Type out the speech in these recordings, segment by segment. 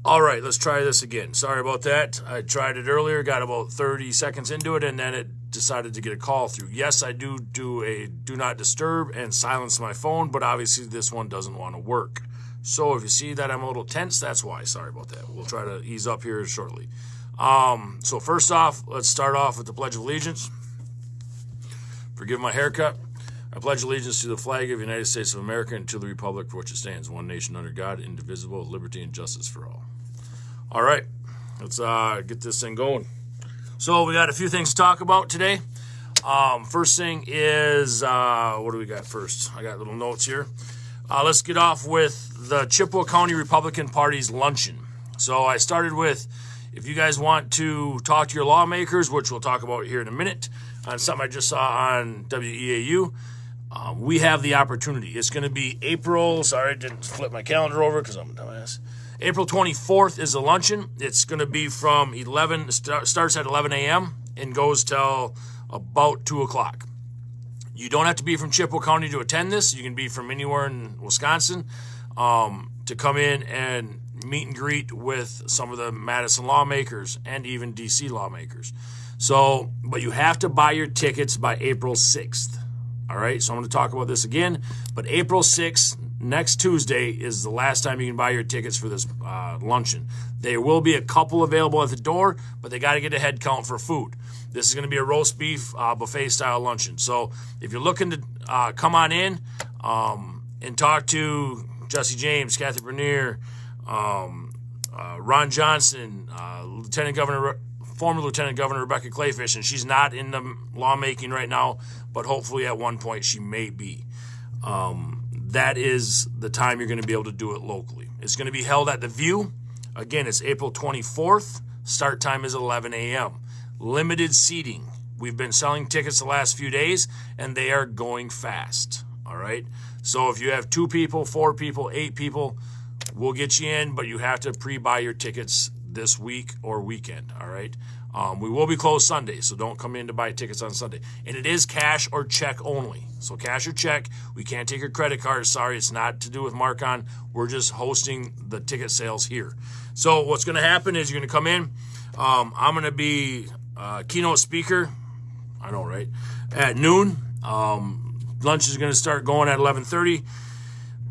All right, let's try this again. Sorry about that. I tried it earlier, got about 30 seconds into it, and then it decided to get a call through. Yes, I do a do not disturb and silence my phone, but obviously this one doesn't want to work. So if you see that I'm a little tense, that's why. Sorry about that. We'll try to ease up here shortly. So first off, let's start off with the Pledge of Allegiance. Forgive my haircut. I pledge allegiance to the flag of the United States of America and to the republic for which it stands, one nation under God, indivisible, with liberty and justice for all. All right, let's get this thing going. So we got a few things to talk about today. First thing is, what do we got first? I got little notes here. Let's get off with the Chippewa County Republican Party's luncheon. So I started with, if you guys want to talk to your lawmakers, which we'll talk about here in a minute, on something I just saw on WEAU, we have the opportunity. It's going to be April, sorry, I didn't flip my calendar over because I'm a dumbass. April 24th is the luncheon. It's going to be from 11, starts at 11 a.m. and goes till about 2 o'clock. You don't have to be from Chippewa County to attend this. You can be from anywhere in Wisconsin to come in and meet and greet with some of the Madison lawmakers and even D.C. lawmakers. So, but you have to buy your tickets by April 6th. All right, so I'm going to talk about this again. But April 6th, next Tuesday, is the last time you can buy your tickets for this luncheon. There will be a couple available at the door, but they got to get a head count for food. This is going to be a roast beef buffet-style luncheon. So if you're looking to come on in and talk to Jesse James, Kathy Bernier, Ron Johnson, former Lieutenant Governor Rebecca Clayfish, and she's not in the lawmaking right now, but hopefully at one point she may be. That is the time you're going to be able to do it locally. It's going to be held at the View. Again, it's April 24th. Start time is 11 a.m. Limited seating. We've been selling tickets the last few days, and they are going fast. All right? So if you have 2 people, 4 people, 8 people, we'll get you in, but you have to pre-buy your tickets this week or weekend. All right? We will be closed Sunday, so don't come in to buy tickets on Sunday. And it is cash or check only. So cash or check. We can't take your credit card. Sorry, it's not to do with Marc-On. We're just hosting the ticket sales here. So what's going to happen is you're going to come in. I'm going to be keynote speaker. I know, right? At noon. Lunch is going to start going at 11:30.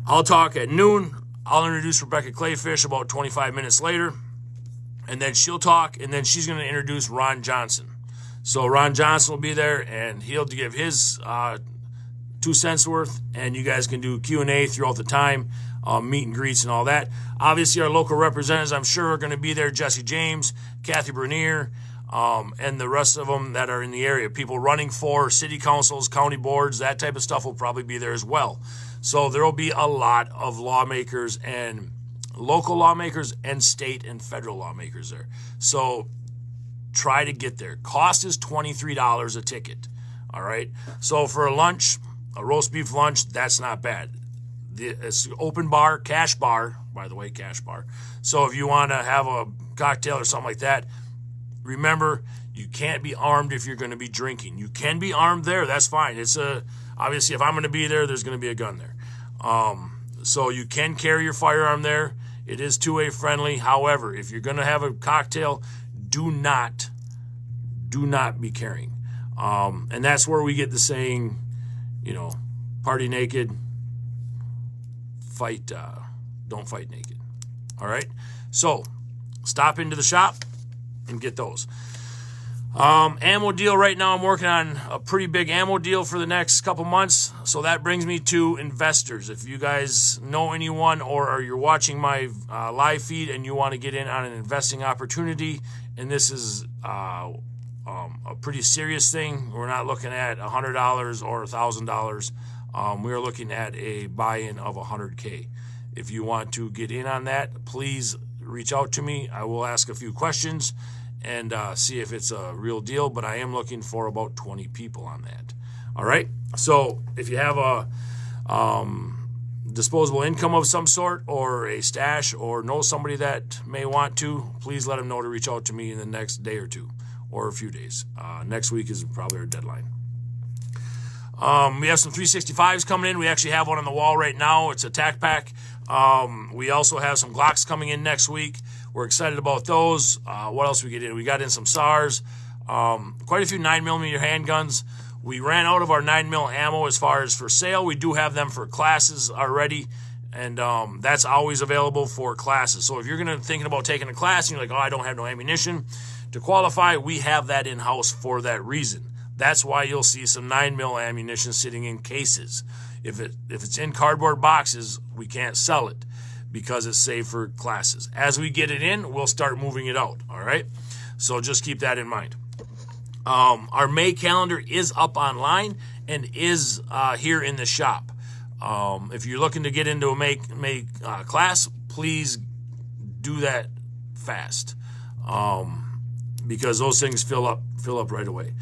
I'll talk at noon. I'll introduce Rebecca Clayfish about 25 minutes later. And then she'll talk, and then she's going to introduce Ron Johnson. So Ron Johnson will be there, and he'll give his 2 cents worth, and you guys can do Q&A throughout the time, meet and greets and all that. Obviously, our local representatives, I'm sure, are going to be there. Jesse James, Kathy Bernier, and the rest of them that are in the area. People running for city councils, county boards, that type of stuff will probably be there as well. So there will be a lot of lawmakers and local lawmakers and state and federal lawmakers there. So try to get there. Cost is $23 a ticket. All right. So for a lunch, a roast beef lunch, that's not bad. It's open bar, cash bar, by the way, cash bar. So if you want to have a cocktail or something like that, remember, you can't be armed if you're going to be drinking. You can be armed there. That's fine. It's obviously, if I'm going to be there, there's going to be a gun there. So you can carry your firearm there. It is two-way friendly. However, if you're going to have a cocktail, do not be carrying. And that's where we get the saying, party naked, don't fight naked. All right? So stop into the shop and get those. Ammo deal right now, I'm working on a pretty big ammo deal for the next couple months. So that brings me to investors. If you guys know anyone or you're watching my live feed and you want to get in on an investing opportunity, and this is a pretty serious thing, we're not looking at $100 or $1,000. We're looking at a buy-in of $100K. If you want to get in on that, please reach out to me. I will ask a few questions and see if it's a real deal, but I am looking for about 20 people on that. All right? So if you have a disposable income of some sort or a stash or know somebody that may want to, please let them know to reach out to me in the next day or two or a few days. Next week is probably our deadline. We have some 365s coming in. We actually have one on the wall right now. It's a tac pack. We also have some Glocks coming in next week. we're excited about those. What else we get in? We got in some SARs, quite a few 9mm handguns. We ran out of our 9mm ammo as far as for sale. We do have them for classes already, and that's always available for classes. So if you're thinking about taking a class and you're like, oh, I don't have no ammunition to qualify, we have that in-house for that reason. That's why you'll see some 9mm ammunition sitting in cases. If it's in cardboard boxes, we can't sell it because it's saved for classes. As we get it in, we'll start moving it out, all right? So just keep that in mind. Our May calendar is up online and is here in the shop. If you're looking to get into a May class, please do that fast, because those things fill up right away.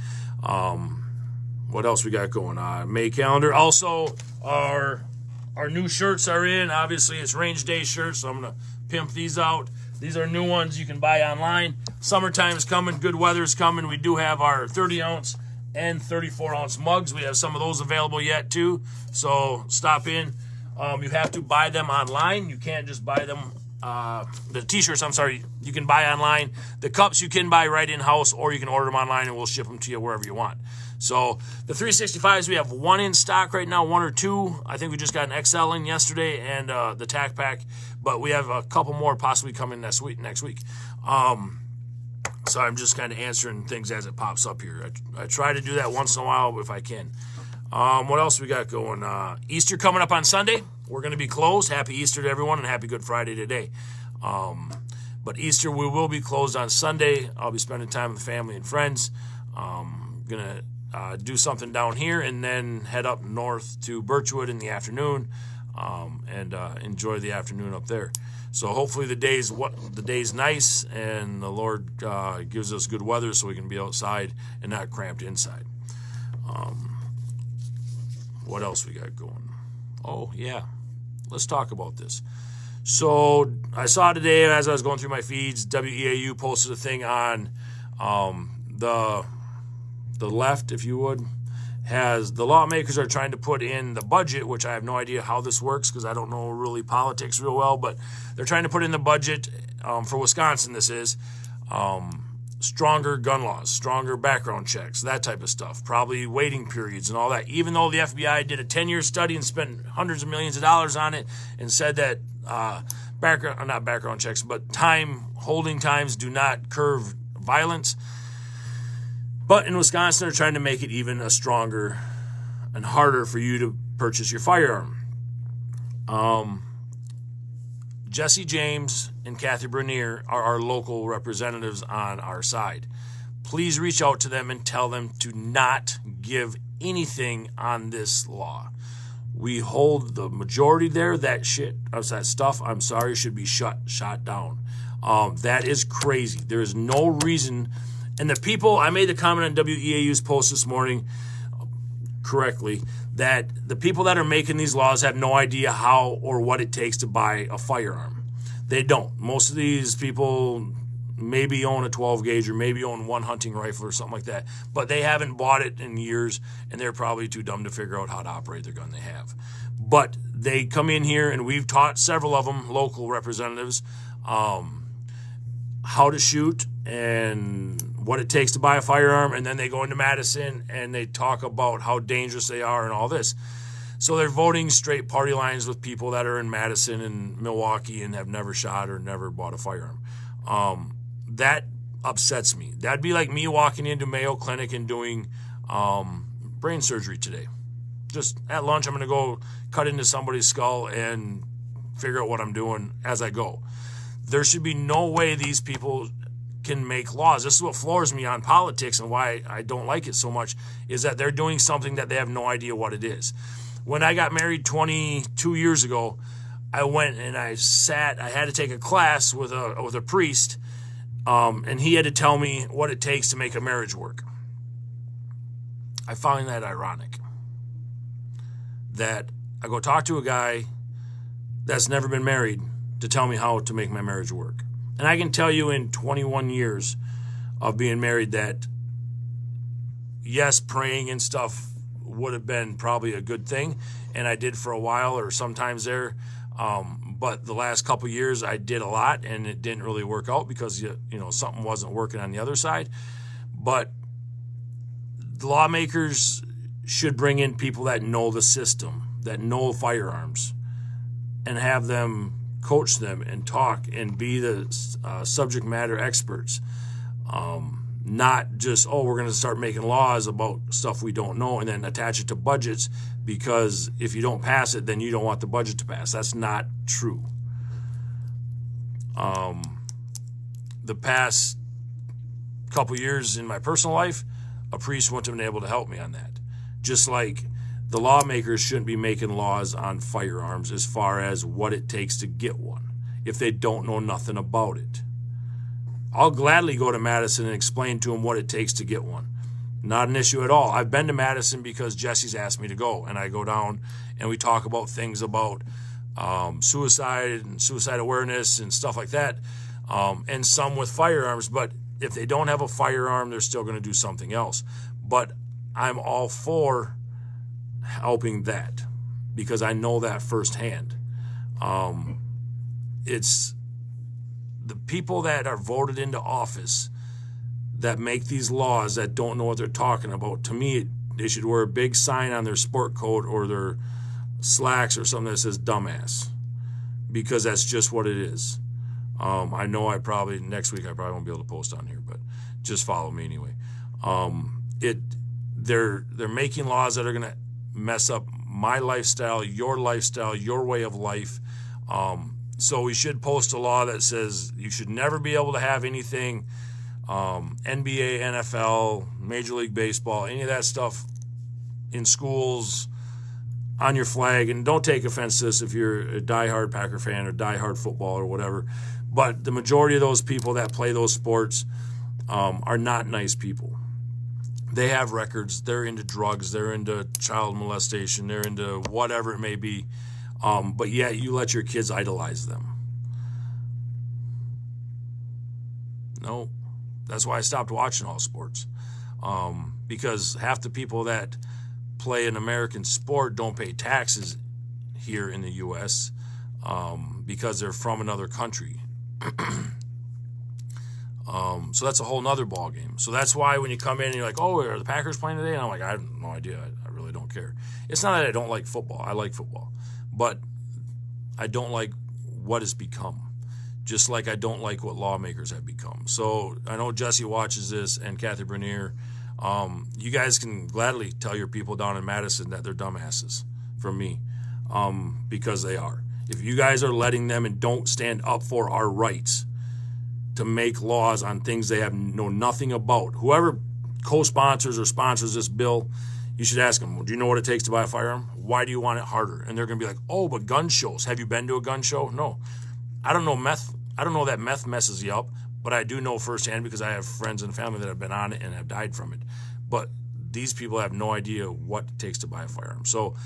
What else we got going on? May calendar. Also, our new shirts are in. Obviously, it's range day shirts, so I'm going to pimp these out. These are new ones you can buy online. Summertime is coming. Good weather is coming. We do have our 30-ounce and 34-ounce mugs. We have some of those available yet, too. So stop in. You have to buy them online. You can't just buy them. The T-shirts, you can buy online. The cups you can buy right in-house, or you can order them online, and we'll ship them to you wherever you want. So the 365s, we have one in stock right now, one or two. I think we just got an XL in yesterday, and the TAC pack. But we have a couple more possibly coming next week. So I'm just kind of answering things as it pops up here. I try to do that once in a while if I can. What else we got going? Easter coming up on Sunday. We're going to be closed. Happy Easter to everyone, and happy Good Friday today. But Easter, we will be closed on Sunday. I'll be spending time with family and friends. Going to do something down here and then head up north to Birchwood in the afternoon, and enjoy the afternoon up there. So hopefully the day's nice, and the Lord gives us good weather so we can be outside and not cramped inside. What else we got going? Oh, yeah. Let's talk about this. So I saw today as I was going through my feeds, WEAU posted a thing on the left, if you would, has the lawmakers are trying to put in the budget, which I have no idea how this works because I don't know really politics real well, but they're trying to put in the budget for Wisconsin, this is, stronger gun laws, stronger background checks, that type of stuff, probably waiting periods and all that. Even though the FBI did a 10-year study and spent hundreds of millions of dollars on it and said that not background checks, but holding times do not curb violence. But in Wisconsin, they're trying to make it even a stronger and harder for you to purchase your firearm. Jesse James and Kathy Bernier are our local representatives on our side. Please reach out to them and tell them to not give anything on this law. We hold the majority there. That stuff, I'm sorry, should be shot down. That is crazy. There is no reason. And the people, I made the comment on WEAU's post this morning correctly, that the people that are making these laws have no idea how or what it takes to buy a firearm. They don't. Most of these people maybe own a 12 gauge or maybe own one hunting rifle or something like that, but they haven't bought it in years, and they're probably too dumb to figure out how to operate their gun they have. But they come in here, and we've taught several of them, local representatives, how to shoot and what it takes to buy a firearm, and then they go into Madison and they talk about how dangerous they are and all this. So they're voting straight party lines with people that are in Madison and Milwaukee and have never shot or never bought a firearm. That upsets me. That'd be like me walking into Mayo Clinic and doing brain surgery today. Just at lunch, I'm going to go cut into somebody's skull and figure out what I'm doing as I go. There should be no way these people can make laws. This is what floors me on politics and why I don't like it so much, is that they're doing something that they have no idea what it is. When I got married 22 years ago, I went and I had to take a class with a priest, and he had to tell me what it takes to make a marriage work. I find that ironic. That I go talk to a guy that's never been married to tell me how to make my marriage work. And I can tell you in 21 years of being married that, yes, praying and stuff would have been probably a good thing, and I did for a while or sometimes there, But the last couple of years, I did a lot, and it didn't really work out because something wasn't working on the other side. But the lawmakers should bring in people that know the system, that know firearms, and have them coach them and talk and be the subject matter experts. Not just, we're going to start making laws about stuff we don't know and then attach it to budgets, because if you don't pass it, then you don't want the budget to pass. That's not true. The past couple years in my personal life, a priest wouldn't have been able to help me on that. Just like the lawmakers shouldn't be making laws on firearms as far as what it takes to get one if they don't know nothing about it. I'll gladly go to Madison and explain to them what it takes to get one. Not an issue at all. I've been to Madison because Jesse's asked me to go, and I go down and we talk about things about suicide and suicide awareness and stuff like that, and some with firearms. But if they don't have a firearm, they're still going to do something else. But I'm all for helping that because I know that firsthand. It's the people that are voted into office that make these laws that don't know what they're talking about. To me, they should wear a big sign on their sport coat or their slacks or something that says dumbass, because that's just what it is. I know next week I probably won't be able to post on here, but just follow me anyway. They're making laws that are going to mess up my lifestyle, your way of life. So we should post a law that says you should never be able to have anything NBA, NFL, Major League Baseball, any of that stuff in schools on your flag. And don't take offense to this if you're a diehard Packer fan or diehard football or whatever. But the majority of those people that play those sports are not nice people. They have records. They're into drugs. They're into child molestation. They're into whatever it may be. But yet you let your kids idolize them. No, that's why I stopped watching all sports. Because half the people that play an American sport don't pay taxes here in the U.S. Because they're from another country. So that's a whole nother ball game. So that's why when you come in and you're like, are the Packers playing today? And I'm like, I have no idea. I really don't care. It's not that I don't like football. I like football. But I don't like what it's become. Just like I don't like what lawmakers have become. So I know Jesse watches this and Kathy Bernier. You guys can gladly tell your people down in Madison that they're dumbasses from me, because they are. If you guys are letting them and don't stand up for our rights to make laws on things they know nothing about, whoever co-sponsors or sponsors this bill, you should ask them, do you know what it takes to buy a firearm? Why do you want it harder? And they're going to be like, but gun shows. Have you been to a gun show? No. I don't know meth. I don't know that meth messes you up, but I do know firsthand because I have friends and family that have been on it and have died from it. But these people have no idea what it takes to buy a firearm. So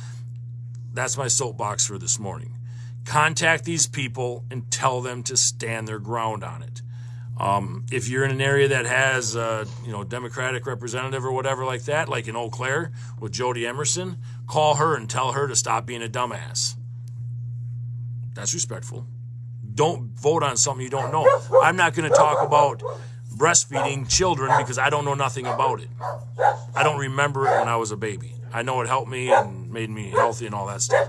that's my soapbox for this morning. Contact these people and tell them to stand their ground on it. If you're in an area that has Democratic representative or whatever like that, like in Eau Claire with Jody Emerson, call her and tell her to stop being a dumbass. That's respectful. Don't vote on something you don't know. I'm not going to talk about breastfeeding children because I don't know nothing about it. I don't remember it when I was a baby. I know it helped me and made me healthy and all that stuff.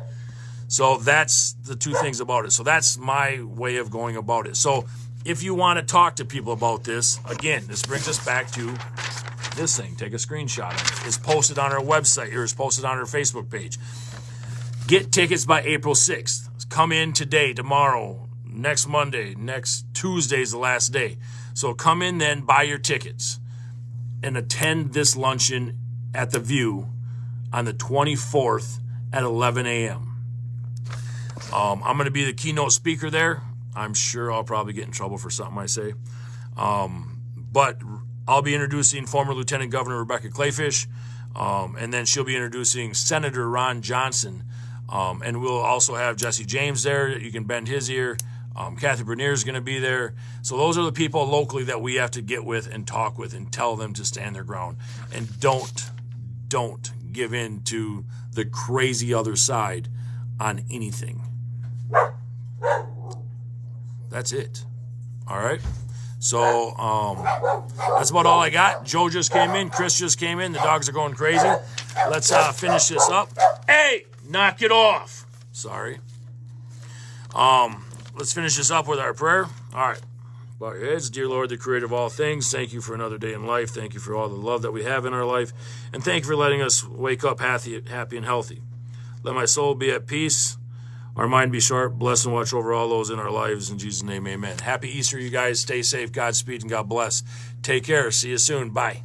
So that's the two things about it. So that's my way of going about it. So if you want to talk to people about this, again, this brings us back to this thing. Take a screenshot of it. It's posted on our website or it's posted on our Facebook page. Get tickets by April 6th. Come in today, tomorrow, next Monday, next Tuesday is the last day. So come in then, buy your tickets, and attend this luncheon at the View on the 24th at 11 a.m. I'm going to be the keynote speaker there. I'm sure I'll probably get in trouble for something I say. But I'll be introducing former Lieutenant Governor Rebecca Clayfish, and then she'll be introducing Senator Ron Johnson. And we'll also have Jesse James there. You can bend his ear. Kathy Bernier is going to be there. So those are the people locally that we have to get with and talk with and tell them to stand their ground. And don't give in to the crazy other side on anything. That's it. All right. So that's about all I got. Joe just came in. Chris just came in. The dogs are going crazy. Let's finish this up. Hey, knock it off. Sorry. Let's finish this up with our prayer. All right. Bow your heads. Dear Lord, the creator of all things, thank you for another day in life. Thank you for all the love that we have in our life. And thank you for letting us wake up happy and healthy. Let my soul be at peace. Our mind be sharp. Bless and watch over all those in our lives. In Jesus' name, amen. Happy Easter, you guys. Stay safe. Godspeed and God bless. Take care. See you soon. Bye.